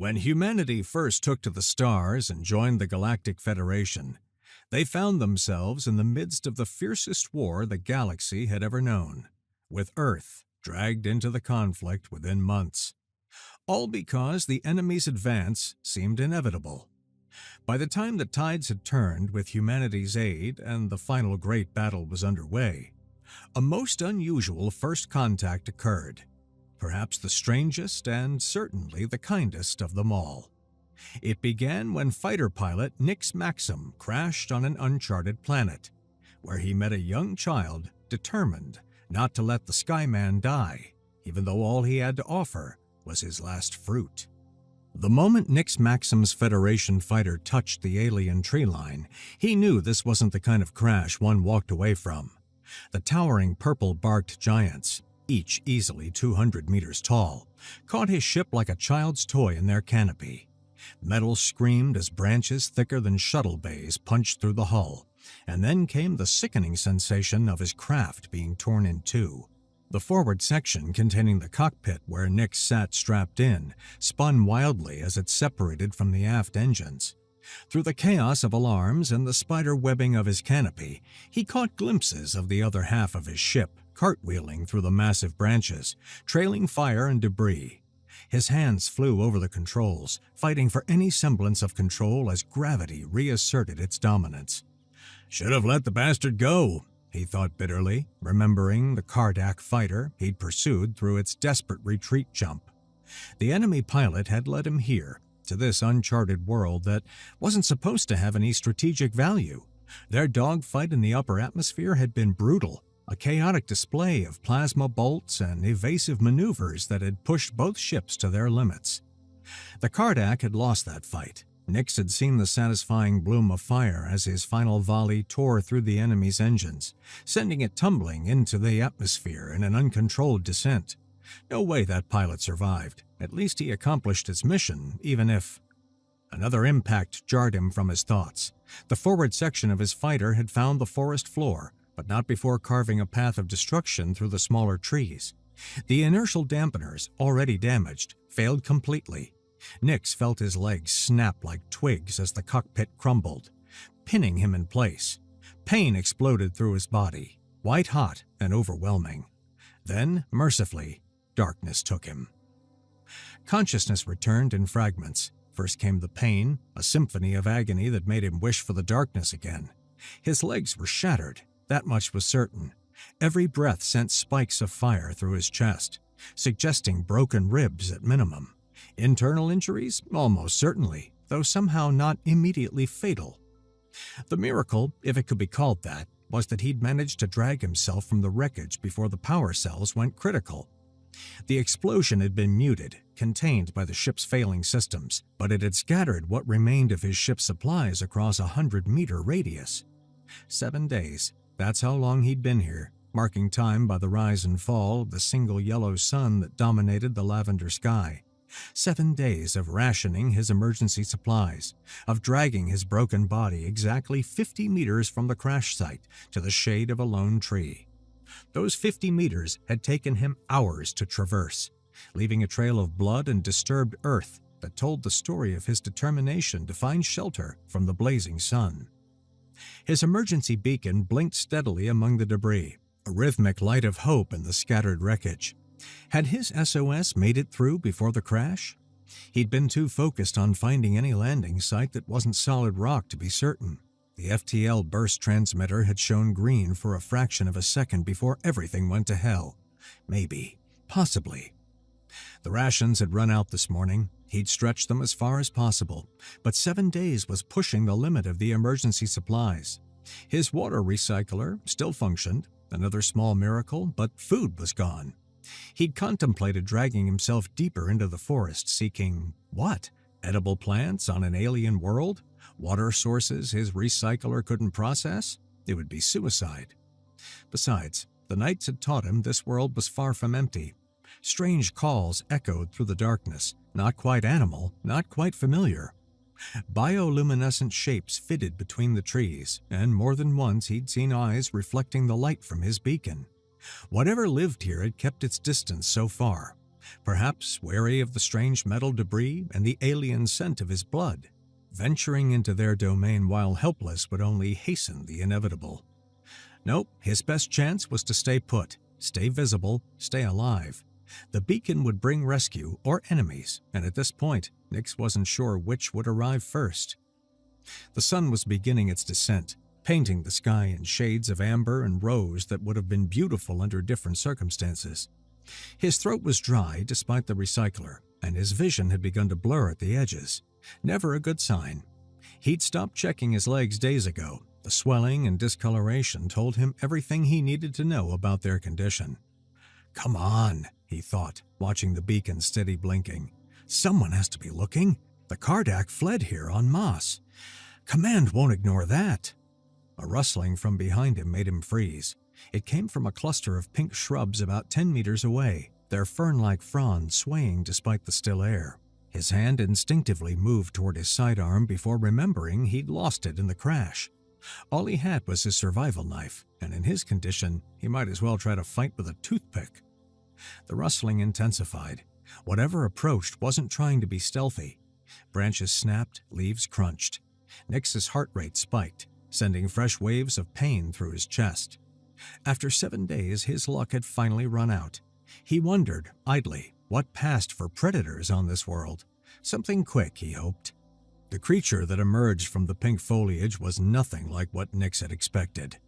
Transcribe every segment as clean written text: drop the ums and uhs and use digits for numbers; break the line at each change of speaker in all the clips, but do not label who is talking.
When humanity first took to the stars and joined the Galactic Federation, they found themselves in the midst of the fiercest war the galaxy had ever known, with Earth dragged into the conflict within months. All because the enemy's advance seemed inevitable. By the time the tides had turned with humanity's aid and the final great battle was underway, a most unusual first contact occurred, perhaps the strangest and certainly the kindest of them all. It began when fighter pilot Nix Maxim crashed on an uncharted planet, where he met a young child determined not to let the Skyman die, even though all he had to offer was his last fruit. The moment Nix Maxim's Federation fighter touched the alien tree line, he knew this wasn't the kind of crash one walked away from. The towering purple-barked giants, each easily 200 meters tall, caught his ship like a child's toy in their canopy. Metal screamed as branches thicker than shuttle bays punched through the hull, and then came the sickening sensation of his craft being torn in two. The forward section containing the cockpit where Nix sat strapped in spun wildly as it separated from the aft engines. Through the chaos of alarms and the spider webbing of his canopy, he caught glimpses of the other half of his ship cartwheeling through the massive branches, trailing fire and debris. His hands flew over the controls, fighting for any semblance of control as gravity reasserted its dominance. "Should have let the bastard go," he thought bitterly, remembering the Kardak fighter he'd pursued through its desperate retreat jump. The enemy pilot had led him here, to this uncharted world that wasn't supposed to have any strategic value. Their dogfight in the upper atmosphere had been brutal, a chaotic display of plasma bolts and evasive maneuvers that had pushed both ships to their limits. The Kardak had lost that fight. Nix had seen the satisfying bloom of fire as his final volley tore through the enemy's engines, sending it tumbling into the atmosphere in an uncontrolled descent. No way that pilot survived. At least he accomplished his mission, even if... Another impact jarred him from his thoughts. The forward section of his fighter had found the forest floor, but not before carving a path of destruction through the smaller trees. The inertial dampeners, already damaged, failed completely. Nix felt his legs snap like twigs as the cockpit crumbled, pinning him in place. Pain exploded through his body, white-hot and overwhelming. Then, mercifully, darkness took him. Consciousness returned in fragments. First came the pain, a symphony of agony that made him wish for the darkness again. His legs were shattered, that much was certain. Every breath sent spikes of fire through his chest, suggesting broken ribs at minimum. Internal injuries? Almost certainly, though somehow not immediately fatal. The miracle, if it could be called that, was that he'd managed to drag himself from the wreckage before the power cells went critical. The explosion had been muted, contained by the ship's failing systems, but it had scattered what remained of his ship's supplies across a 100-meter radius. 7 days, that's how long he'd been here, marking time by the rise and fall of the single yellow sun that dominated the lavender sky. 7 days of rationing his emergency supplies, of dragging his broken body exactly 50 meters from the crash site to the shade of a lone tree. Those 50 meters had taken him hours to traverse, leaving a trail of blood and disturbed earth that told the story of his determination to find shelter from the blazing sun. His emergency beacon blinked steadily among the debris, a rhythmic light of hope in the scattered wreckage. Had his SOS made it through before the crash? He'd been too focused on finding any landing site that wasn't solid rock to be certain. The FTL burst transmitter had shown green for a fraction of a second before everything went to hell. Maybe. Possibly. The rations had run out this morning. He'd stretched them as far as possible, but 7 days was pushing the limit of the emergency supplies. His water recycler still functioned, another small miracle, but food was gone. He'd contemplated dragging himself deeper into the forest, seeking what? Edible plants on an alien world? Water sources his recycler couldn't process? It would be suicide. Besides, the nights had taught him this world was far from empty. Strange calls echoed through the darkness, not quite animal, not quite familiar. Bioluminescent shapes fitted between the trees, and more than once he'd seen eyes reflecting the light from his beacon. Whatever lived here had kept its distance so far, perhaps wary of the strange metal debris and the alien scent of his blood. Venturing into their domain while helpless would only hasten the inevitable. Nope, his best chance was to stay put, stay visible, stay alive. The beacon would bring rescue or enemies, and at this point, Nyx wasn't sure which would arrive first. The sun was beginning its descent, painting the sky in shades of amber and rose that would have been beautiful under different circumstances. His throat was dry despite the recycler, and his vision had begun to blur at the edges. Never a good sign. He'd stopped checking his legs days ago. The swelling and discoloration told him everything he needed to know about their condition. Come on, he thought, watching the beacon steady blinking. Someone has to be looking. The Kardak fled here en masse. Command won't ignore that. A rustling from behind him made him freeze. It came from a cluster of pink shrubs about 10 meters away, their fern-like fronds swaying despite the still air. His hand instinctively moved toward his sidearm before remembering he'd lost it in the crash. All he had was his survival knife, and in his condition, he might as well try to fight with a toothpick. The rustling intensified. Whatever approached wasn't trying to be stealthy. Branches snapped, leaves crunched. Nyx's heart rate spiked, sending fresh waves of pain through his chest. After 7 days, his luck had finally run out. He wondered, idly, what passed for predators on this world. Something quick, he hoped. The creature that emerged from the pink foliage was nothing like what Nyx had expected.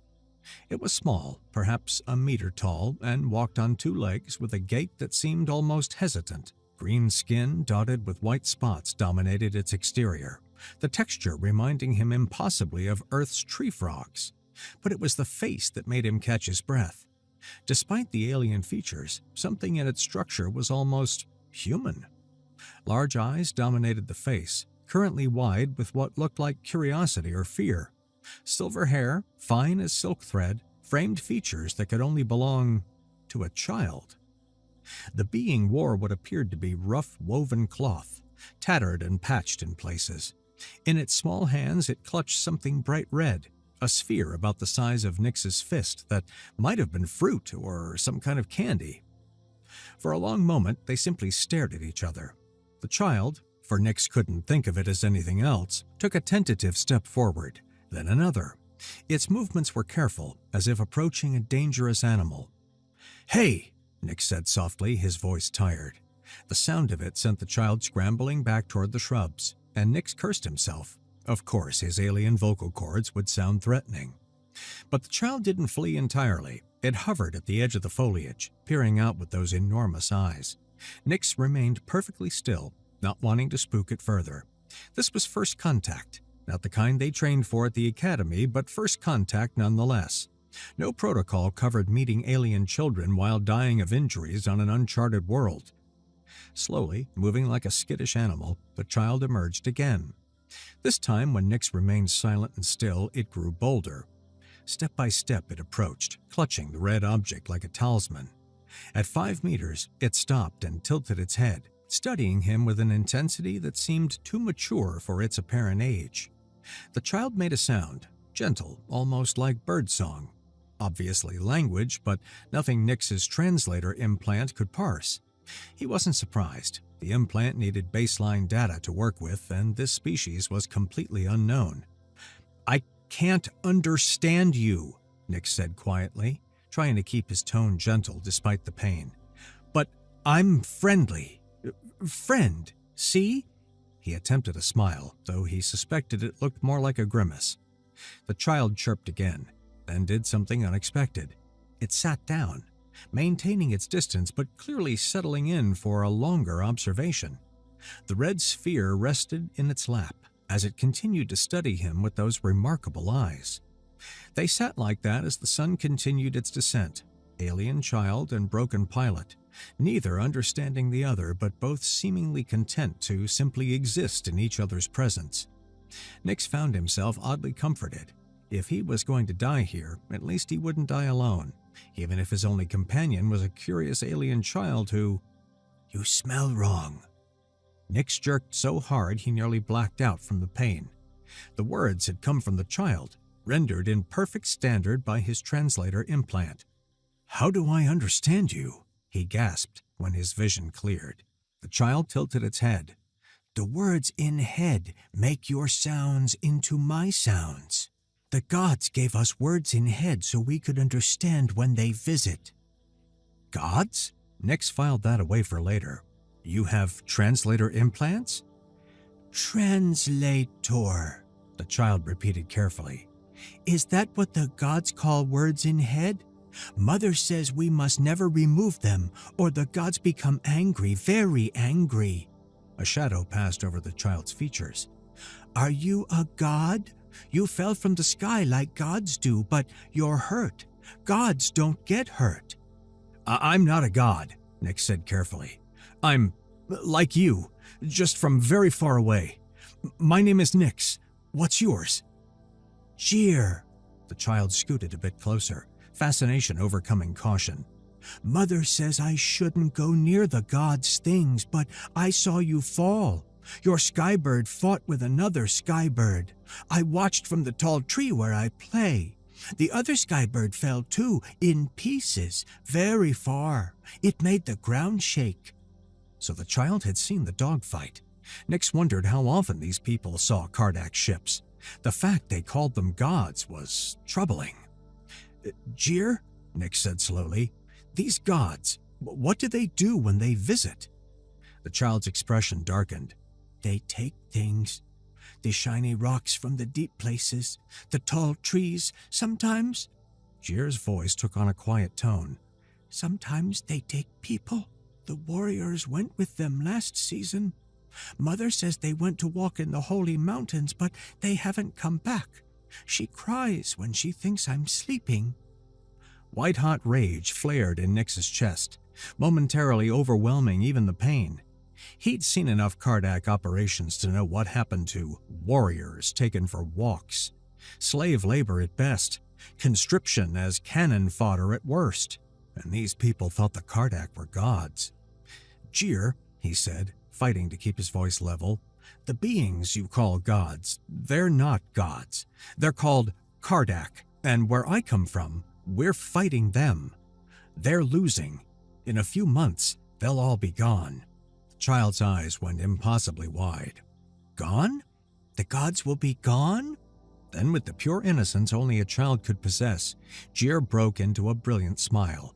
It was small, perhaps a meter tall, and walked on 2 legs with a gait that seemed almost hesitant. Green skin dotted with white spots dominated its exterior, the texture reminding him impossibly of Earth's tree frogs. But it was the face that made him catch his breath. Despite the alien features, something in its structure was almost human. Large eyes dominated the face, currently wide with what looked like curiosity or fear. Silver hair, fine as silk thread, framed features that could only belong to a child. The being wore what appeared to be rough woven cloth, tattered and patched in places. In its small hands it clutched something bright red, a sphere about the size of Nyx's fist that might have been fruit or some kind of candy. For a long moment they simply stared at each other. The child, for Nyx couldn't think of it as anything else, took a tentative step forward, then another. Its movements were careful, as if approaching a dangerous animal. "Hey!" Nyx said softly, his voice tired. The sound of it sent the child scrambling back toward the shrubs, and Nyx cursed himself. Of course, his alien vocal cords would sound threatening. But the child didn't flee entirely. It hovered at the edge of the foliage, peering out with those enormous eyes. Nyx remained perfectly still, not wanting to spook it further. This was first contact, not the kind they trained for at the academy, but first contact nonetheless. No protocol covered meeting alien children while dying of injuries on an uncharted world. Slowly, moving like a skittish animal, the child emerged again. This time, when Nyx remained silent and still, it grew bolder. Step by step it approached, clutching the red object like a talisman. At 5 meters, it stopped and tilted its head, studying him with an intensity that seemed too mature for its apparent age. The child made a sound, gentle, almost like birdsong. Obviously language, but nothing Nyx's translator implant could parse. He wasn't surprised. The implant needed baseline data to work with, and this species was completely unknown. "I can't understand you," Nyx said quietly, trying to keep his tone gentle despite the pain. "But I'm friendly. Friend, see?" He attempted a smile, though he suspected it looked more like a grimace. The child chirped again, then did something unexpected. It sat down, maintaining its distance but clearly settling in for a longer observation. The red sphere rested in its lap as it continued to study him with those remarkable eyes. They sat like that as the sun continued its descent, alien child and broken pilot, neither understanding the other but both seemingly content to simply exist in each other's presence. Nyx found himself oddly comforted. If he was going to die here, at least he wouldn't die alone, even if his only companion was a curious alien child who... "You smell wrong." Nyx jerked so hard he nearly blacked out from the pain. The words had come from the child, rendered in perfect standard by his translator implant. "How do I understand you?" he gasped when his vision cleared. The child tilted its head. "The words in head make your sounds into my sounds. The gods gave us words in head so we could understand when they visit." "Gods?" Nix filed that away for later. "You have translator implants?" "Translator," the child repeated carefully. "Is that what the gods call words in head? Mother says we must never remove them, or the gods become angry, very angry." A shadow passed over the child's features. "Are you a god? You fell from the sky like gods do, but you're hurt. Gods don't get hurt." "I'm not a god," Nick said carefully. "I'm like you, just from very far away. My name is Nix. What's yours?" "Jeer." The child scooted a bit closer, fascination overcoming caution. "Mother says I shouldn't go near the gods' things, but I saw you fall. Your skybird fought with another skybird. I watched from the tall tree where I play. The other skybird fell too, in pieces, very far. It made the ground shake." So the child had seen the dogfight. Nix wondered how often these people saw Kardak ships. The fact they called them gods was troubling. "Jeer," Nix said slowly, "these gods, what do they do when they visit?" The child's expression darkened. "They take things. The shiny rocks from the deep places, the tall trees, sometimes." Jeer's voice took on a quiet tone. "Sometimes they take people. The warriors went with them last season. Mother says they went to walk in the holy mountains, but they haven't come back. She cries when she thinks I'm sleeping." White-hot rage flared in Nix's chest, momentarily overwhelming even the pain. He'd seen enough Kardak operations to know what happened to warriors taken for walks. Slave labor at best, conscription as cannon fodder at worst. And these people thought the Kardak were gods. "Jeer," he said, fighting to keep his voice level, "the beings you call gods, they're not gods. They're called Kardak, and where I come from, we're fighting them. They're losing. In a few months, they'll all be gone." The child's eyes went impossibly wide. "Gone? The gods will be gone?" Then, with the pure innocence only a child could possess, Jeer broke into a brilliant smile.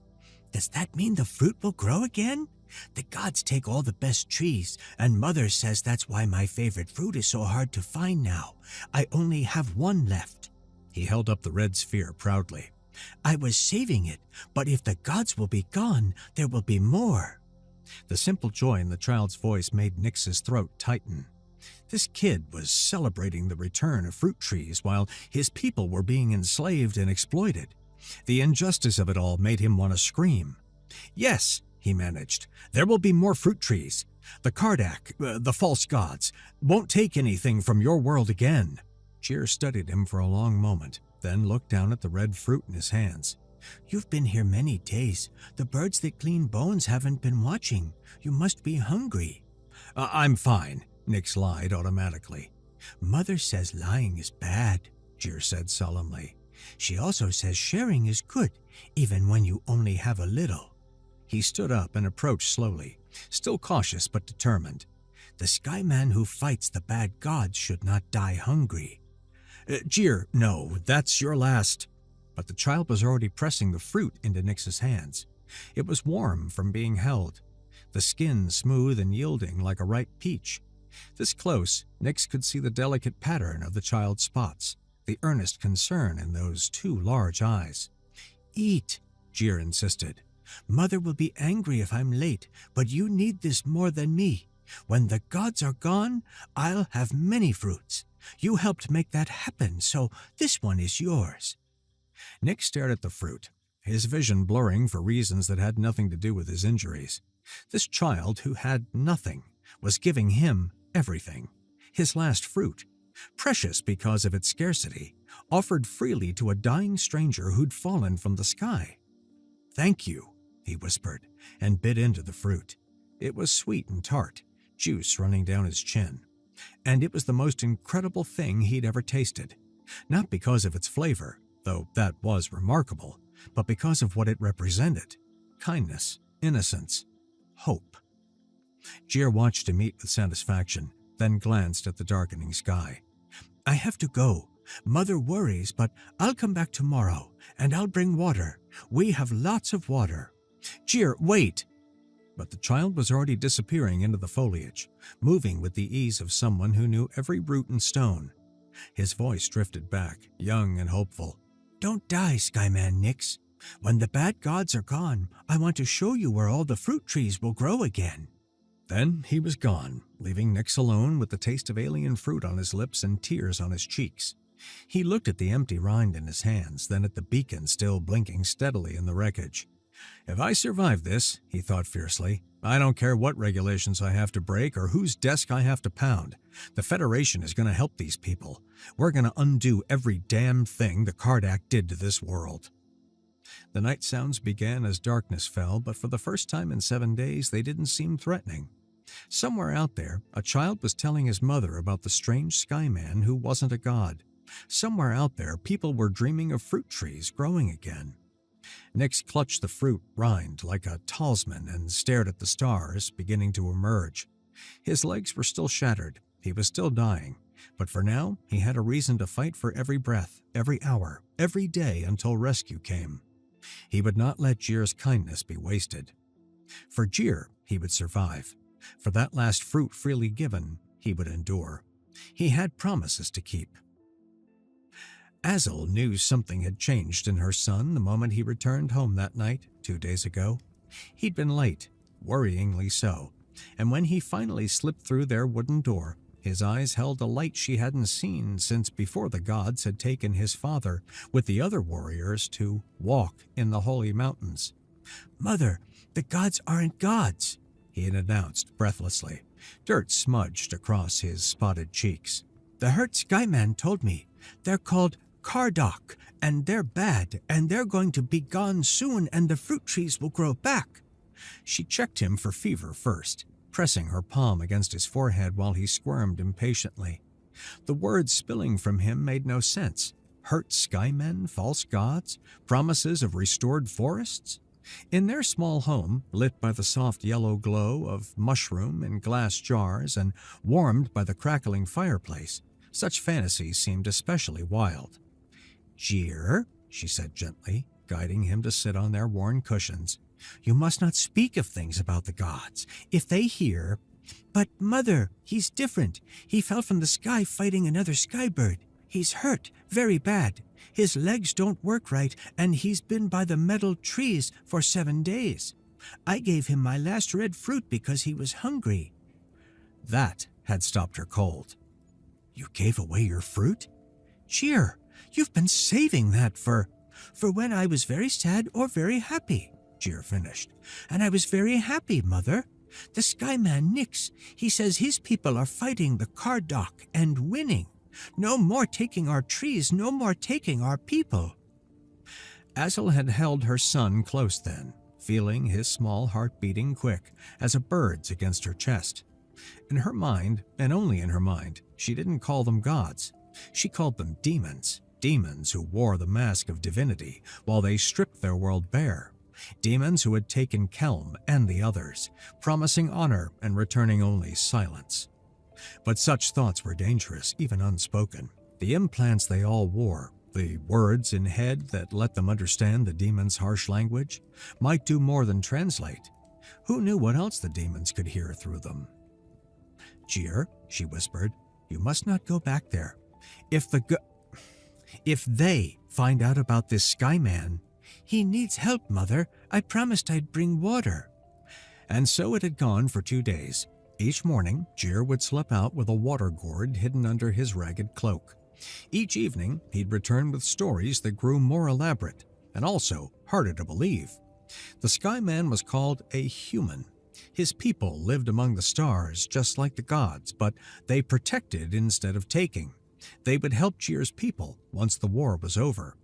"Does that mean the fruit will grow again? The gods take all the best trees, and Mother says that's why my favorite fruit is so hard to find now. I only have one left." He held up the red sphere proudly. "I was saving it, but if the gods will be gone, there will be more." The simple joy in the child's voice made Nix's throat tighten. This kid was celebrating the return of fruit trees while his people were being enslaved and exploited. The injustice of it all made him want to scream. "Yes," he managed, "there will be more fruit trees. The Kardak, the false gods, won't take anything from your world again." Jeer studied him for a long moment, then looked down at the red fruit in his hands. "You've been here many days. The birds that clean bones haven't been watching. You must be hungry." I'm fine," Nix lied automatically. "Mother says lying is bad," Jeer said solemnly. "She also says sharing is good, even when you only have a little." He stood up and approached slowly, still cautious but determined. "The Skyman who fights the bad gods should not die hungry." Jeer, no, that's your last." But the child was already pressing the fruit into Nix's hands. It was warm from being held, the skin smooth and yielding like a ripe peach. This close, Nix could see the delicate pattern of the child's spots, the earnest concern in those two large eyes. "Eat," Jeer insisted. "Mother will be angry if I'm late, but you need this more than me. When the gods are gone, I'll have many fruits. You helped make that happen, so this one is yours." Nick stared at the fruit, his vision blurring for reasons that had nothing to do with his injuries. This child who had nothing was giving him everything. His last fruit, precious because of its scarcity, offered freely to a dying stranger who'd fallen from the sky. "Thank you," he whispered, and bit into the fruit. It was sweet and tart, juice running down his chin. And it was the most incredible thing he'd ever tasted. Not because of its flavor, though that was remarkable, but because of what it represented. Kindness. innocence, hope. Jir watched him eat with satisfaction, then glanced at the darkening sky. I have to go. Mother worries, but I'll come back tomorrow, and I'll bring water. We have lots of water. Jir, wait! But the child was already disappearing into the foliage, moving with the ease of someone who knew every root and stone. His voice drifted back, young and hopeful. Don't die, Skyman Nix. When the bad gods are gone, I want to show you where all the fruit trees will grow again. Then he was gone, leaving Nix alone with the taste of alien fruit on his lips and tears on his cheeks. He looked at the empty rind in his hands, then at the beacon still blinking steadily in the wreckage. If I survive this, he thought fiercely, I don't care what regulations I have to break or whose desk I have to pound. The Federation is going to help these people. We're going to undo every damn thing the Kardak did to this world. The night sounds began as darkness fell, but for the first time in 7 days, they didn't seem threatening. Somewhere out there, a child was telling his mother about the strange skyman who wasn't a god. Somewhere out there, people were dreaming of fruit trees growing again. Nix clutched the fruit rind like a talisman and stared at the stars beginning to emerge. His legs were still shattered. He was still dying. But for now, he had a reason to fight for every breath, every hour, every day until rescue came. He would not let Jir's kindness be wasted. For Jir, he would survive. For that last fruit freely given, he would endure. He had promises to keep. Azul knew something had changed in her son the moment he returned home that night, 2 days ago. He'd been late, worryingly so, and when he finally slipped through their wooden door, his eyes held a light she hadn't seen since before the gods had taken his father with the other warriors to walk in the holy mountains. Mother, the gods aren't gods, he had announced breathlessly. Dirt smudged across his spotted cheeks. The hurt Skyman told me. They're called Kardak, and they're bad, and they're going to be gone soon, and the fruit trees will grow back. She checked him for fever first, pressing her palm against his forehead while he squirmed impatiently. The words spilling from him made no sense. Hurt skymen, false gods, promises of restored forests? In their small home, lit by the soft yellow glow of mushroom in glass jars and warmed by the crackling fireplace, such fantasies seemed especially wild. Jir, she said gently, guiding him to sit on their worn cushions, you must not speak of things about the gods. If they hear... But, Mother, he's different. He fell from the sky fighting another skybird. He's hurt, very bad. His legs don't work right, and he's been by the metal trees for 7 days. I gave him my last red fruit because he was hungry. That had stopped her cold. You gave away your fruit? Jir, you've been saving that for when I was very sad or very happy, Jir finished. And I was very happy, Mother. The Skyman Nix, he says his people are fighting the Kardak and winning. No more taking our trees, no more taking our people. Azul had held her son close then, feeling his small heart beating quick as a bird's against her chest. In her mind, and only in her mind, she didn't call them gods. She called them demons. Demons who wore the mask of divinity while they stripped their world bare. Demons who had taken Kelm and the others, promising honor and returning only silence. But such thoughts were dangerous, even unspoken. The implants they all wore, the words in head that let them understand the demons' harsh language, might do more than translate. Who knew what else the demons could hear through them? Jir, she whispered, you must not go back there. If they find out about this Skyman, he needs help, Mother. I promised I'd bring water. And so it had gone for 2 days. Each morning, Jir would slip out with a water gourd hidden under his ragged cloak. Each evening, he'd return with stories that grew more elaborate, and also harder to believe. The Skyman was called a human. His people lived among the stars just like the gods, but they protected instead of taking. They would help Jir's people once the war was over.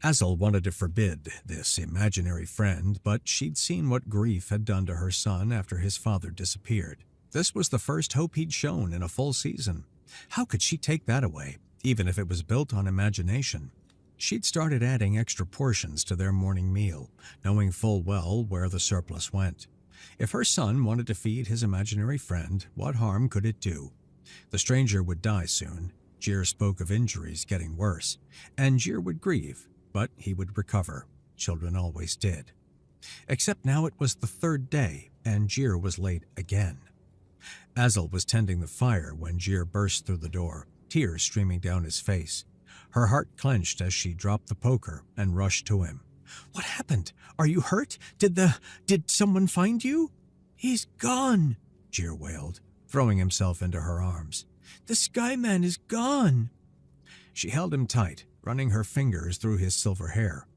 Azul wanted to forbid this imaginary friend, but she'd seen what grief had done to her son after his father disappeared. This was the first hope he'd shown in a full season. How could she take that away, even if it was built on imagination? She'd started adding extra portions to their morning meal, knowing full well where the surplus went. If her son wanted to feed his imaginary friend, what harm could it do? The stranger would die soon. Jir spoke of injuries getting worse, and Jir would grieve, but he would recover. Children always did. Except now it was the third day, and Jir was late again. Azel was tending the fire when Jir burst through the door, tears streaming down his face. Her heart clenched as she dropped the poker and rushed to him. "What happened? Are you hurt? Did someone find you?" "He's gone," Jir wailed, throwing himself into her arms. "The Skyman is gone." She held him tight, running her fingers through his silver hair.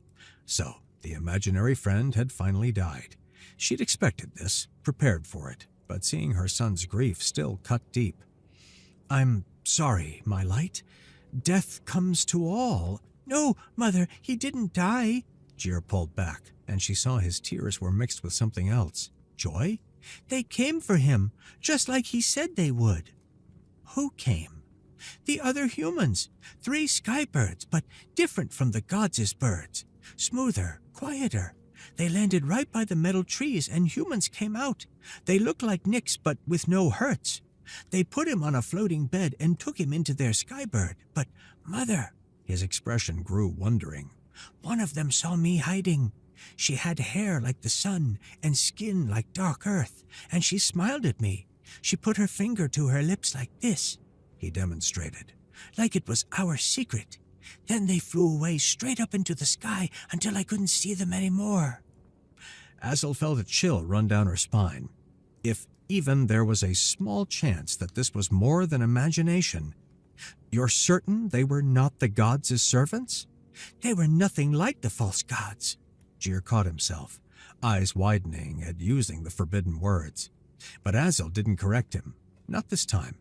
So, the imaginary friend had finally died. She'd expected this, prepared for it, but seeing her son's grief still cut deep. "I'm sorry, my light. Death comes to all." "No, Mother, he didn't die." Jir pulled back, and she saw his tears were mixed with something else. Joy? "They came for him, just like he said they would." "Who came?" "The other humans. 3 skybirds, but different from the gods' birds. Smoother, quieter. They landed right by the metal trees, and humans came out. They looked like Nyx, but with no hurts. They put him on a floating bed and took him into their skybird. But, Mother," his expression grew wondering, "one of them saw me hiding. She had hair like the sun and skin like dark earth, and she smiled at me. She put her finger to her lips like this," he demonstrated, "like it was our secret. Then they flew away straight up into the sky until I couldn't see them anymore." Azel felt a chill run down her spine. If even there was a small chance that this was more than imagination. "You're certain they were not the gods' servants?" "They were nothing like the false gods." Jir caught himself, eyes widening at using the forbidden words. But Azel didn't correct him, not this time.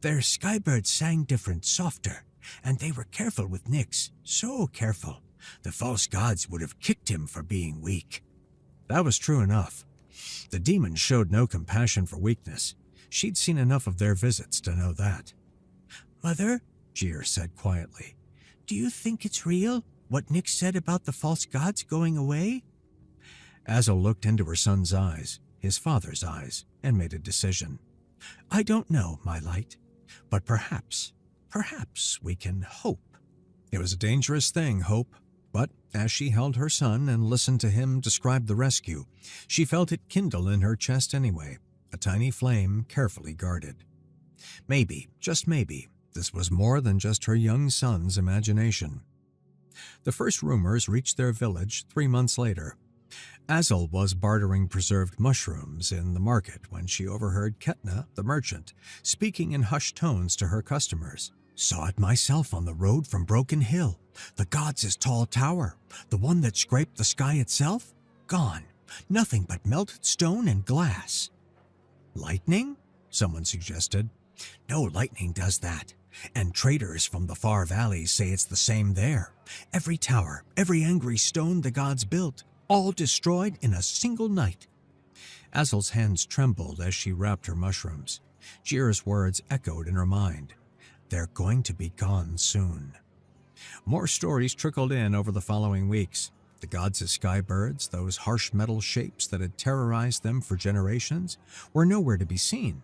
"Their skybirds sang different, softer, and they were careful with Nyx, so careful. The false gods would have kicked him for being weak." That was true enough. The demons showed no compassion for weakness. She'd seen enough of their visits to know that. "Mother," Jir said quietly, "do you think it's real, what Nyx said about the false gods going away?" Azel looked into her son's eyes, his father's eyes, and made a decision. "I don't know, my light, but perhaps we can hope." It was a dangerous thing, hope, but as she held her son and listened to him describe the rescue, she felt it kindle in her chest anyway, a tiny flame carefully guarded. Maybe, just maybe, this was more than just her young son's imagination. The first rumors reached their village 3 months later. Azel was bartering preserved mushrooms in the market when she overheard Ketna, the merchant, speaking in hushed tones to her customers. "Saw it myself on the road from Broken Hill. The gods' tall tower, the one that scraped the sky itself, gone. Nothing but melted stone and glass." "Lightning?" someone suggested. "No, lightning does that. And traders from the far valleys say it's the same there. Every tower, every angry stone the gods built, all destroyed in a single night." Azel's hands trembled as she wrapped her mushrooms. Jir's words echoed in her mind. They're going to be gone soon. More stories trickled in over the following weeks. The gods of skybirds, those harsh metal shapes that had terrorized them for generations, were nowhere to be seen.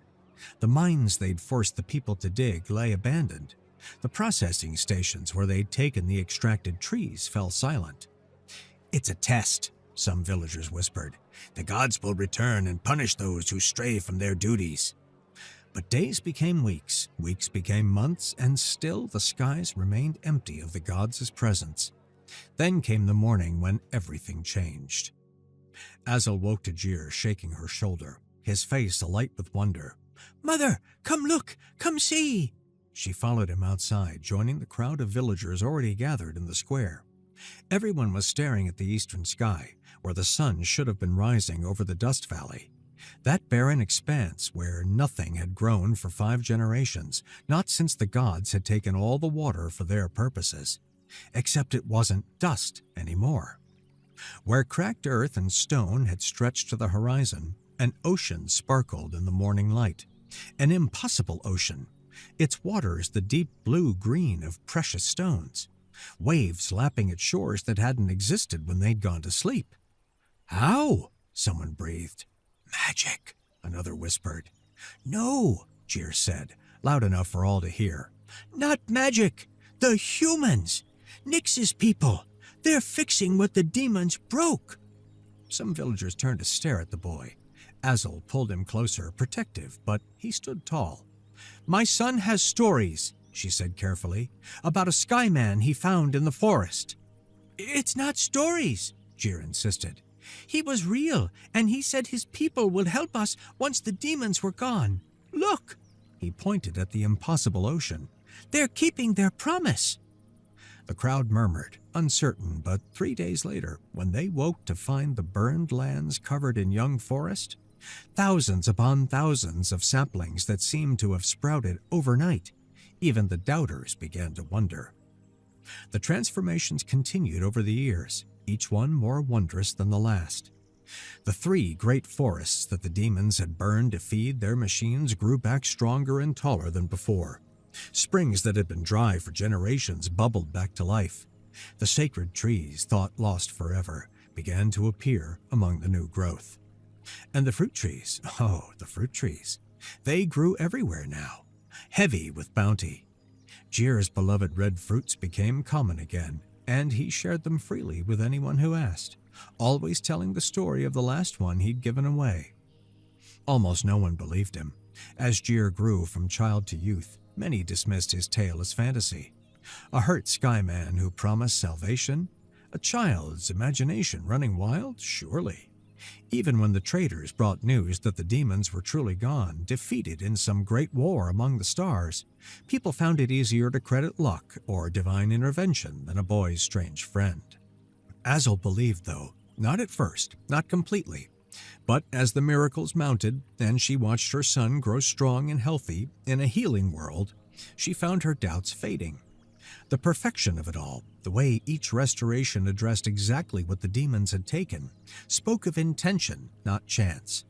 The mines they'd forced the people to dig lay abandoned. The processing stations where they'd taken the extracted trees fell silent. "It's a test," some villagers whispered. "The gods will return and punish those who stray from their duties." But days became weeks, weeks became months, and still the skies remained empty of the gods' presence. Then came the morning when everything changed. Azel woke to Jir, shaking her shoulder, his face alight with wonder. "Mother, come look, come see!" She followed him outside, joining the crowd of villagers already gathered in the square. Everyone was staring at the eastern sky, where the sun should have been rising over the dust valley. That barren expanse where nothing had grown for 5 generations, not since the gods had taken all the water for their purposes. Except it wasn't dust anymore. Where cracked earth and stone had stretched to the horizon, an ocean sparkled in the morning light. An impossible ocean, its waters the deep blue-green of precious stones. waves lapping at shores that hadn't existed when they'd gone to sleep. "How?" someone breathed. "Magic," another whispered. "No," Jir said, loud enough for all to hear. "Not magic. The humans. Nyx's people. They're fixing what the demons broke." Some villagers turned to stare at the boy. Azul pulled him closer, protective, but he stood tall. "My son has stories," she said carefully, "about a sky man he found in the forest." "It's not stories," Jir insisted. "He was real, and he said his people would help us once the demons were gone. Look!" He pointed at the impossible ocean. "They're keeping their promise." The crowd murmured, uncertain, but 3 days later, when they woke to find the burned lands covered in young forest, thousands upon thousands of saplings that seemed to have sprouted overnight, even the doubters began to wonder. The transformations continued over the years, each one more wondrous than the last. The 3 great forests that the demons had burned to feed their machines grew back stronger and taller than before. Springs that had been dry for generations bubbled back to life. The sacred trees, thought lost forever, began to appear among the new growth. And the fruit trees, the fruit trees, they grew everywhere now, heavy with bounty. Jir's beloved red fruits became common again, and he shared them freely with anyone who asked, always telling the story of the last one he'd given away. Almost no one believed him. As Jir grew from child to youth, many dismissed his tale as fantasy. A hurt skyman who promised salvation? A child's imagination running wild? Surely. Even when the traders brought news that the demons were truly gone, defeated in some great war among the stars, people found it easier to credit luck or divine intervention than a boy's strange friend. Azul believed, though, not at first, not completely. But as the miracles mounted and she watched her son grow strong and healthy in a healing world, she found her doubts fading. The perfection of it all, the way each restoration addressed exactly what the demons had taken, spoke of intention, not chance.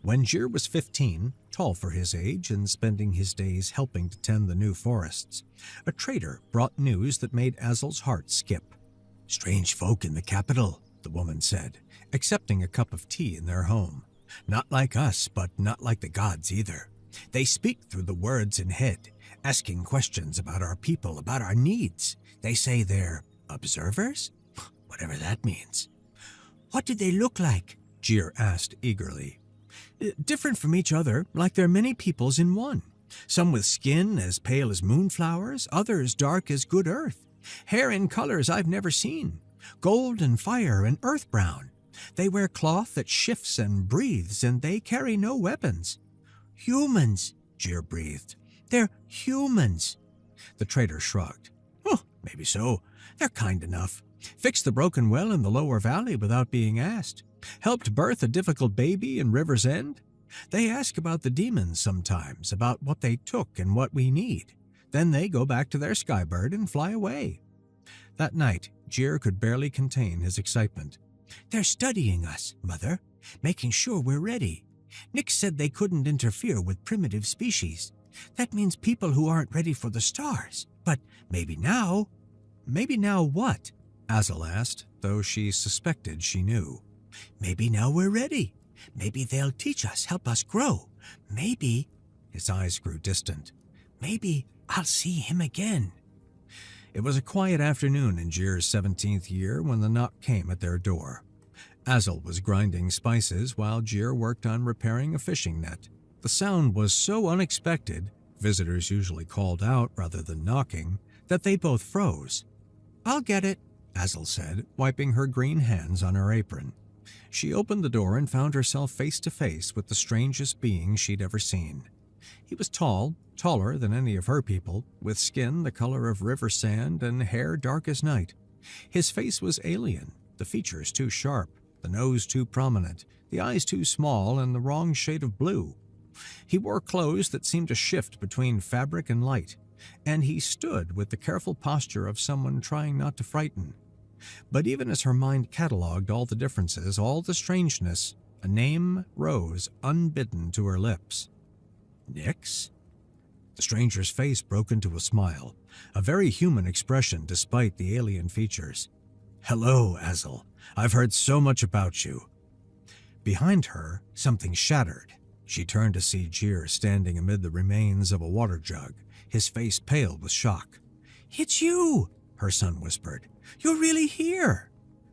When Jir was 15, tall for his age and spending his days helping to tend the new forests, a trader brought news that made Azul's heart skip. "Strange folk in the capital," the woman said, accepting a cup of tea in their home. "Not like us, but not like the gods either. They speak through the words in head, asking questions about our people, about our needs. They say they're observers? Whatever that means." "What did they look like?" Jir asked eagerly. "Different from each other, like they're many peoples in one. Some with skin as pale as moonflowers, others dark as good earth. Hair in colors I've never seen. Gold and fire and earth brown. They wear cloth that shifts and breathes, and they carry no weapons." "Humans," Jir breathed. "They're humans." The trader shrugged. "Oh, maybe so. They're kind enough. Fixed the broken well in the lower valley without being asked. Helped birth a difficult baby in River's End. They ask about the demons sometimes, about what they took and what we need. Then they go back to their skybird and fly away." That night, Jir could barely contain his excitement. "They're studying us, Mother, making sure we're ready. Nyx said they couldn't interfere with primitive species. That means people who aren't ready for the stars. But maybe now..." "Maybe now what?" Azul asked, though she suspected she knew. "Maybe now we're ready. Maybe they'll teach us, help us grow. Maybe..." His eyes grew distant. "Maybe I'll see him again." It was a quiet afternoon in Jir's 17th year when the knock came at their door. Azul was grinding spices while Jir worked on repairing a fishing net. The sound was so unexpected, visitors usually called out rather than knocking, that they both froze. "I'll get it," Azul said, wiping her green hands on her apron. She opened the door and found herself face to face with the strangest being she'd ever seen. He was tall, taller than any of her people, with skin the color of river sand and hair dark as night. His face was alien, the features too sharp, the nose too prominent, the eyes too small and the wrong shade of blue. He wore clothes that seemed to shift between fabric and light, and he stood with the careful posture of someone trying not to frighten. But even as her mind catalogued all the differences, all the strangeness, a name rose unbidden to her lips. "Nyx?" The stranger's face broke into a smile, a very human expression despite the alien features. "Hello, Azel. I've heard so much about you." Behind her, something shattered. She turned to see Jir standing amid the remains of a water jug, his face pale with shock. "It's you," her son whispered. "You're really here."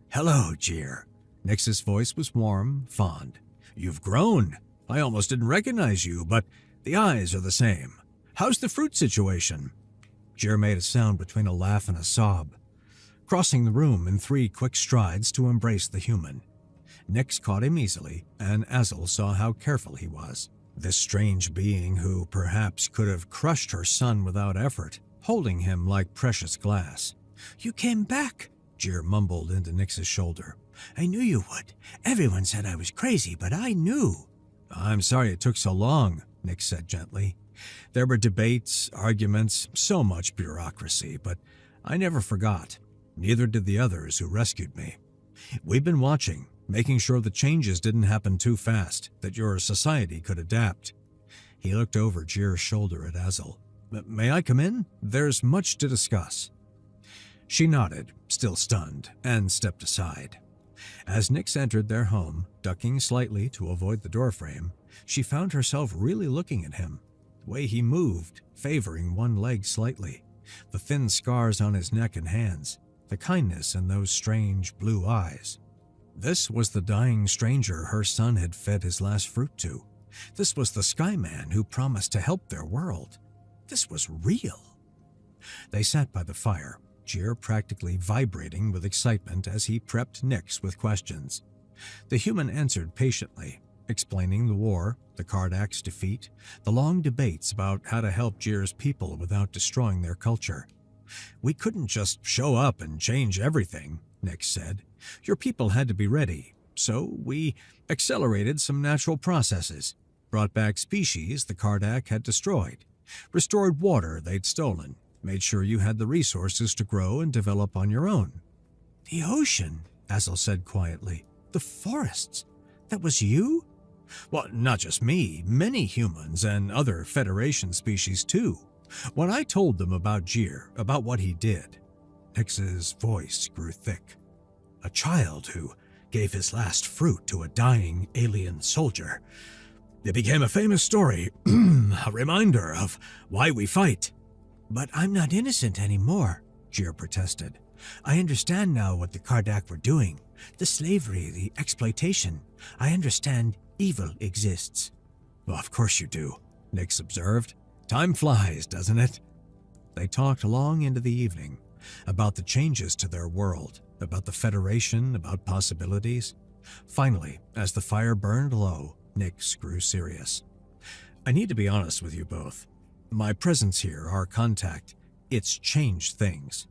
"Hello, Jir." Nyx's voice was warm, fond. "You've grown. I almost didn't recognize you, but the eyes are the same. How's the fruit situation?" Jir made a sound between a laugh and a sob, crossing the room in 3 quick strides to embrace the human. Nyx caught him easily, and Azel saw how careful he was. This strange being who perhaps could have crushed her son without effort, holding him like precious glass. "You came back," Jir mumbled into Nyx's shoulder. "I knew you would. Everyone said I was crazy, but I knew." "I'm sorry it took so long," Nyx said gently. "There were debates, arguments, so much bureaucracy, but I never forgot. Neither did the others who rescued me. We've been watching, making sure the changes didn't happen too fast, that your society could adapt." He looked over Jir's shoulder at Azel. "May I come in? There's much to discuss." She nodded, still stunned, and stepped aside. As Nyx entered their home, ducking slightly to avoid the doorframe, she found herself really looking at him. The way he moved, favoring one leg slightly, the thin scars on his neck and hands, the kindness in those strange blue eyes. This was the dying stranger her son had fed his last fruit to. This was the Skyman who promised to help their world. This was real. They sat by the fire, Jir practically vibrating with excitement as he prepped Nyx with questions. The human answered patiently, explaining the war, the Kardak's defeat, the long debates about how to help Jir's people without destroying their culture. "We couldn't just show up and change everything," Nyx said. "Your people had to be ready, so we accelerated some natural processes, brought back species the Kardak had destroyed, restored water they'd stolen, made sure you had the resources to grow and develop on your own." "The ocean," Azel said quietly. "The forests. That was you?" "Well, not just me. Many humans and other Federation species too. When I told them about Jir, about what he did," Nyx's voice grew thick. "A child who gave his last fruit to a dying alien soldier. It became a famous story, a reminder of why we fight." "But I'm not innocent anymore," Jir protested. "I understand now what the Kardak were doing. The slavery, the exploitation. I understand evil exists." "Well, of course you do," Nyx observed. "Time flies, doesn't it?" They talked long into the evening, about the changes to their world, about the Federation, about possibilities. Finally, as the fire burned low, Nyx grew serious. "I need to be honest with you both. My presence here, our contact, it's changed things.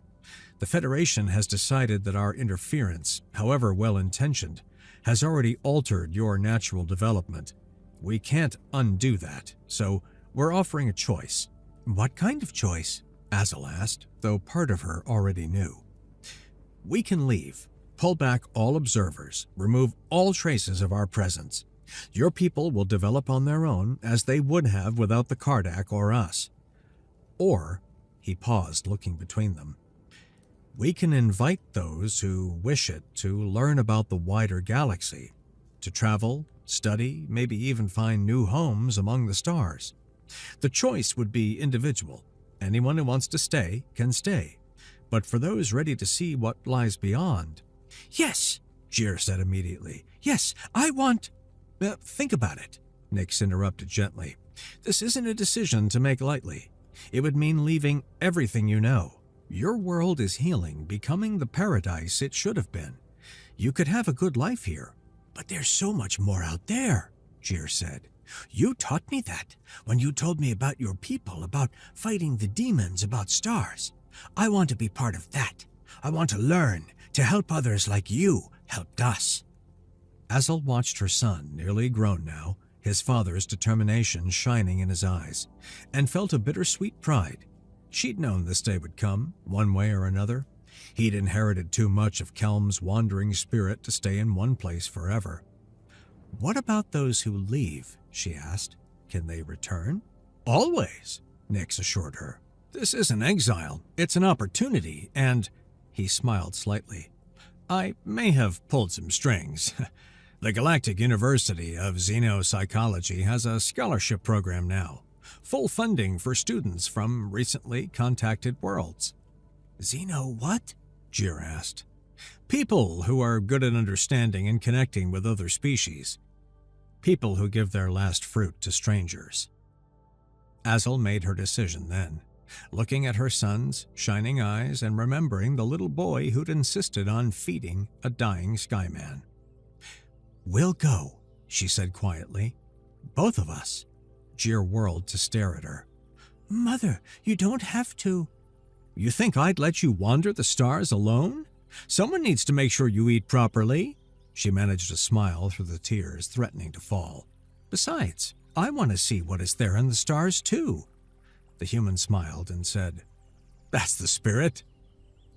The Federation has decided that our interference, however well-intentioned, has already altered your natural development. We can't undo that, so we're offering a choice." "What kind of choice?" Azel asked, though part of her already knew. "We can leave, pull back all observers, remove all traces of our presence. Your people will develop on their own as they would have without the Kardak or us. Or," he paused, looking between them, "we can invite those who wish it to learn about the wider galaxy, to travel, study, maybe even find new homes among the stars. The choice would be individual. Anyone who wants to stay can stay. But for those ready to see what lies beyond—" "Yes," Jir said immediately. "Yes, I want—" "Think about it," Nyx interrupted gently. "This isn't a decision to make lightly. It would mean leaving everything you know. Your world is healing, becoming the paradise it should have been. You could have a good life here. But there's so much more out there," Jir said. "You taught me that when you told me about your people, about fighting the demons, about stars. I want to be part of that. I want to learn, to help others like you helped us." Azel watched her son, nearly grown now, his father's determination shining in his eyes, and felt a bittersweet pride. She'd known this day would come, one way or another. He'd inherited too much of Kelm's wandering spirit to stay in one place forever. "What about those who leave?" she asked. "Can they return?" "Always," Nyx assured her. "This isn't exile, it's an opportunity, and—" He smiled slightly. "I may have pulled some strings. The Galactic University of Xenopsychology has a scholarship program now. Full funding for students from recently contacted worlds." "Xeno what?" Jir asked. "People who are good at understanding and connecting with other species. People who give their last fruit to strangers." Azel made her decision then, looking at her son's shining eyes and remembering the little boy who'd insisted on feeding a dying Skyman. "We'll go," she said quietly. "Both of us." Jir whirled to stare at her. "Mother, you don't have to." "You think I'd let you wander the stars alone? Someone needs to make sure you eat properly." She managed to smile through the tears threatening to fall. "Besides, I want to see what is there in the stars, too." The human smiled and said, "That's the spirit."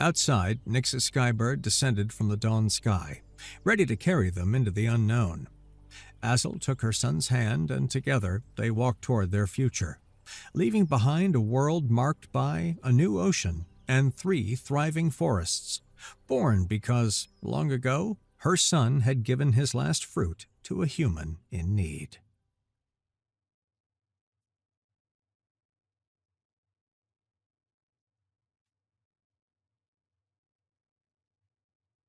Outside, Nyx's skybird descended from the dawn sky, ready to carry them into the unknown. Azel took her son's hand, and together they walked toward their future, leaving behind a world marked by a new ocean and 3 thriving forests, born because, long ago, her son had given his last fruit to a human in need.